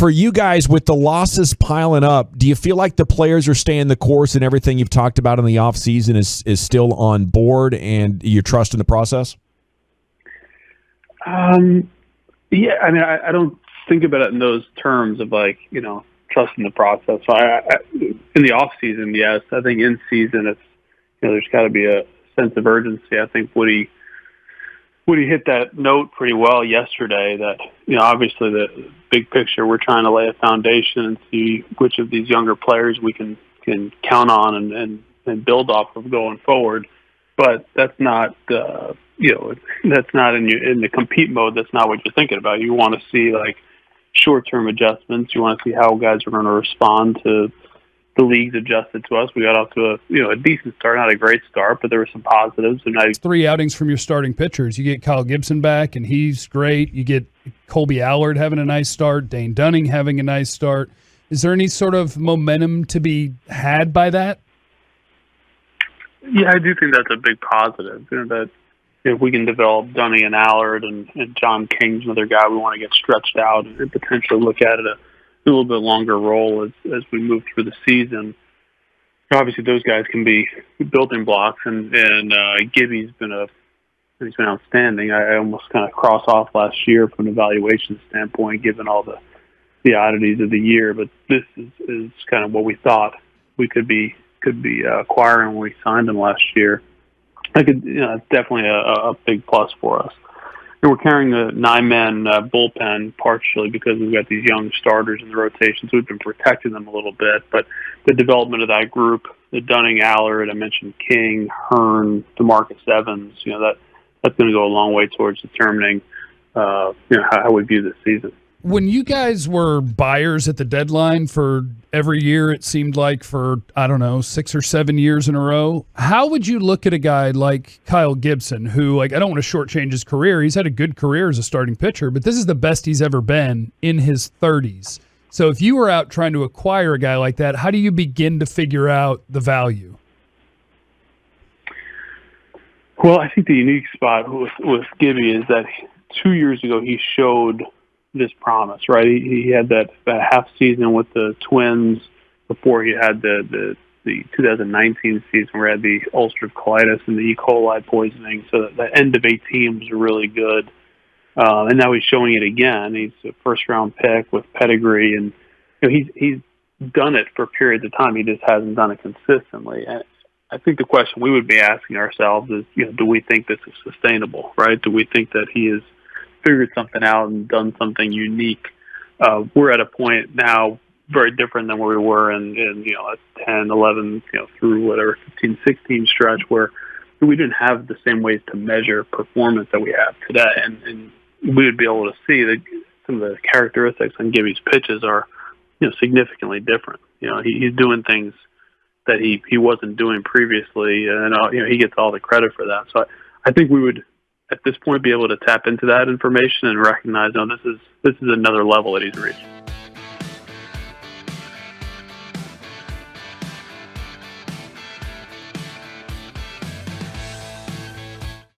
for you guys, with the losses piling up, do you feel like the players are staying the course and everything you've talked about in the offseason is still on board and you trust in the process? Yeah, I mean, I don't think about it in those terms of like, trusting the process. So in the off season, yes. I think in season, it's there's got to be a sense of urgency. I think Woody hit that note pretty well yesterday. That obviously the big picture, we're trying to lay a foundation and see which of these younger players we can count on and build off of going forward. But that's not that's not in the compete mode. That's not what you're thinking about. You want to see like short-term adjustments. You want to see how guys are going to respond to the league's adjusted to us. We got off to a decent start, not a great start, but there were some positives. And it's 3 outings from your starting pitchers. You get Kyle Gibson back, and he's great. You get Colby Allard having a nice start, Dane Dunning having a nice start. Is there any sort of momentum to be had by that? Yeah, I do think that's a big positive. That if we can develop Dunning and Allard and John King's another guy we want to get stretched out and potentially look at it a little bit longer role as we move through the season. Obviously, those guys can be building blocks, and Gibby's been outstanding. I almost kind of cross off last year from an evaluation standpoint, given all the oddities of the year. But this is kind of what we thought we could be acquiring when we signed him last year. It's definitely a big plus for us. And we're carrying a 9-man bullpen partially because we've got these young starters in the rotation, so we've been protecting them a little bit. But the development of that group, the Dunning, Allard, I mentioned King, Hearn, DeMarcus Evans, that's going to go a long way towards determining how we view this season. When you guys were buyers at the deadline for every year, it seemed like for, 6 or 7 years in a row, how would you look at a guy like Kyle Gibson, who, I don't want to shortchange his career. He's had a good career as a starting pitcher, but this is the best he's ever been in his 30s. So if you were out trying to acquire a guy like that, how do you begin to figure out the value? Well, I think the unique spot with Gibby is that 2 years ago he showed this promise, right? He had that half season with the Twins before he had the 2019 season where he had the ulcerative colitis and the E. coli poisoning. So the end of 18 was really good. And now he's showing it again. He's a first-round pick with pedigree, and he's done it for periods of time. He just hasn't done it consistently. And I think the question we would be asking ourselves is, do we think this is sustainable, right? Do we think that he has figured something out and done something unique? We're at a point now very different than where we were in 10, 11, through whatever 15, 16 stretch where we didn't have the same ways to measure performance that we have today, and we would be able to see that some of the characteristics on Gibby's pitches are significantly different. He's doing things that he wasn't doing previously, and he gets all the credit for that. So I think we would, at this point, be able to tap into that information and recognize, this is another level that he's reached.